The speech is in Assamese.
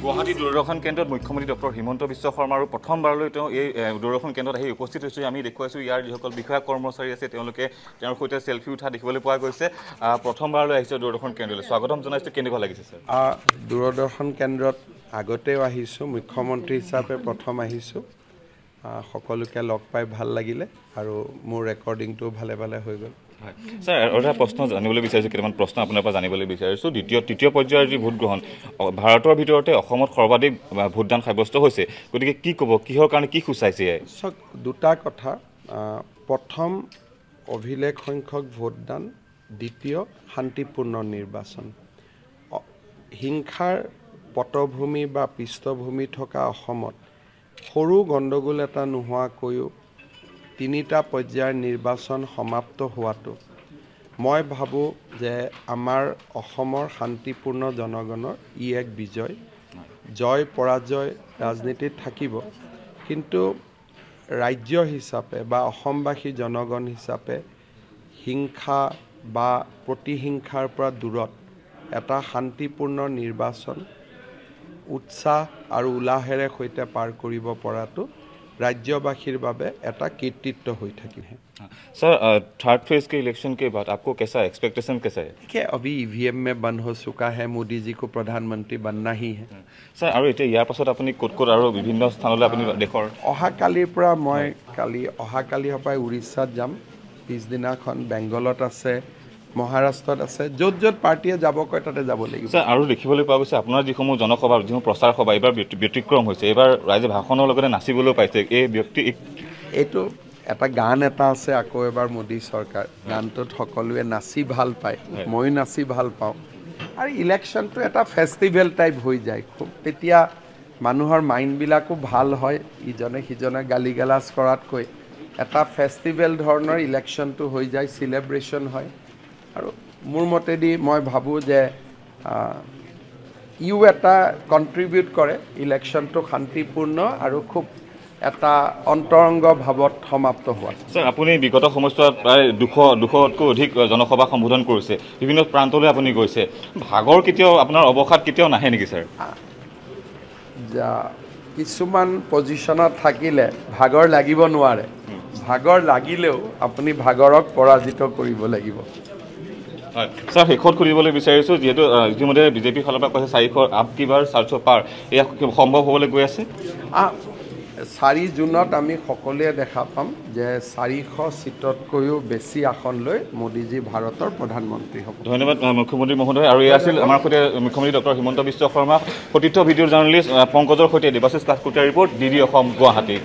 গুৱাহাটী দূৰদৰ্শন কেন্দ্ৰত মুখ্যমন্ত্ৰী ডক্টৰ হিমন্ত বিশ্ব শৰ্মা আৰু প্ৰথমবাৰলৈ তেওঁ এই দূৰদৰ্শন কেন্দ্ৰত আহি উপস্থিত হৈছে। আমি দেখুৱাইছোঁ ইয়াৰ যিসকল বিষয়া কৰ্মচাৰী আছে তেওঁলোকে তেওঁৰ সৈতে সেলফি উঠা দেখিবলৈ পোৱা গৈছে। প্ৰথমবাৰলৈ আহিছে দূৰদৰ্শন কেন্দ্ৰলৈ, স্বাগতম জনাইছোঁ। কেনেকুৱা লাগিছে স্যাৰ? দূৰদৰ্শন কেন্দ্ৰত আগতেও আহিছোঁ, মুখ্যমন্ত্ৰী হিচাপে প্ৰথম আহিছোঁ। সকলোকে লগ পাই ভাল লাগিলে আৰু মোৰ ৰেকৰ্ডিংটো ভালে ভালে হৈ গ'ল। স্যাৰ, আৰু এটা প্ৰশ্ন জানিবলৈ বিচাৰিছোঁ, কেইটামান প্ৰশ্ন আপোনাৰ পৰা জানিবলৈ বিচাৰিছোঁ। তৃতীয় পৰ্যায়ৰ যি ভোটগ্ৰহণ ভাৰতৰ ভিতৰতে অসমত সৰ্বাধিক ভোটদান সাব্যস্ত হৈছে, গতিকে কি ক'ব, কিহৰ কাৰণে কি সূচাইছে? চাওক, দুটা কথা। প্ৰথম অভিলেখ সংখ্যক ভোটদান, দ্বিতীয় শান্তিপূৰ্ণ নিৰ্বাচন। হিংসাৰ পটভূমি বা পৃষ্ঠভূমি থকা অসমত সৰু গণ্ডগোল এটা নোহোৱাকৈও তিনিটা পৰ্যায়ৰ নিৰ্বাচন সমাপ্ত হোৱাটো মই ভাবোঁ যে আমাৰ অসমৰ শান্তিপূৰ্ণ জনগণৰ ই এক বিজয়। জয় পৰাজয় ৰাজনীতিত থাকিব, কিন্তু ৰাজ্য হিচাপে বা অসমবাসী জনগণ হিচাপে হিংসা বা প্ৰতিহিংসাৰ পৰা দূৰত এটা শান্তিপূৰ্ণ নিৰ্বাচন উৎসাহ আৰু উল্লাহেৰে সৈতে পাৰ কৰিব পৰাটো राज्यवासियों বাবে এটা কৃতিত্ব হৈ থাকিব। सर, थर्ड फेज के इलेक्शन के बाद आपको कैसा एक्सपेक्टेशन कैसा है? देखिए, अभी ईवीएम में बंद हो चुका है, मोदी जी को प्रधानमंत्री बनना ही है। सर, और इतना यार पाছত अपनी कोट और विभिन्न स्थानों अपनी देखर अहाकालिर পৰা মই অহাকালি হপাই উৰিষ্যাত যাম, পিছদিনাখন বেংগলত আছে, মহাৰাষ্ট্ৰত আছে, য'ত য'ত পাৰ্টিয়ে যাব কয় তাতে যাব লাগিব। স্যাৰ, আৰু দেখিবলৈ পোৱা গৈছে আপোনাৰ যিসমূহ জনসভা যিসমূহ প্ৰচাৰ সভা এইবাৰ ব্যতিক্ৰম হৈছে। এইবাৰ ৰাইজে ভাষণৰ লগতে নাচিবলৈ পাইছে। এই ব্যক্তি এইটো এটা গান এটা আছে, আকৌ এবাৰ মোদী চৰকাৰ, গানটোত সকলোৱে নাচি ভাল পায়, ময়ো নাচি ভাল পাওঁ। আৰু ইলেকশ্যনটো এটা ফেষ্টিভেল টাইপ হৈ যায়, খুব তেতিয়া মানুহৰ মাইণ্ডবিলাকো ভাল হয়, ইজনে সিজনে গালি গালাজ কৰাতকৈ এটা ফেষ্টিভেল ধৰণৰ ইলেকশ্যনটো হৈ যায়, চেলিব্ৰেশ্যন হয়। আৰু মোৰ মতেদি মই ভাবোঁ যে ইউ এটা কণ্ট্ৰিবিউট কৰে ইলেকশ্যনটো শান্তিপূৰ্ণ আৰু খুব এটা অন্তৰংগ ভাৱত সমাপ্ত হোৱা। স্যাৰ, আপুনি বিগত সময়ছোৱাত প্ৰায় 200তকৈ অধিক জনসভা সম্বোধন কৰিছে, বিভিন্ন প্ৰান্তলৈ আপুনি গৈছে। ভাগৰ কেতিয়াও আপোনাৰ অৱসাদ কেতিয়াও নাহে নেকি স্যাৰ? কিছুমান পজিশ্যনত থাকিলে ভাগৰ লাগিব নোৱাৰে, ভাগৰ লাগিলেও আপুনি ভাগৰক পৰাজিত কৰিব লাগিব। হয় স্যাৰ, শেষত সুধিবলৈ বিচাৰিছোঁ, যিহেতু ইতিমধ্যে বিজেপিৰ ফালৰ পৰা কৈছে 400 আপ কি বাৰ 400 পাৰ, এয়া সম্ভৱ হ'বলৈ গৈ আছে? 4 জুনত আমি সকলোৱে দেখা পাম যে 400 ছিটতকৈও বেছি আসন লৈ মোদীজী ভাৰতৰ প্ৰধানমন্ত্ৰী হ'ব। ধন্যবাদ মুখ্যমন্ত্ৰী মহোদয়। আৰু এয়া আছিল আমাৰ সৈতে মুখ্যমন্ত্ৰী ডক্টৰ হিমন্ত বিশ্ব শৰ্মা, সতীৰ্থ ভিডিঅ' জাৰ্নেলিষ্ট পংকজৰ সৈতে দেৱাশিষ কাকতীয়া ৰিপৰ্ট, DD অসম গুৱাহাটী।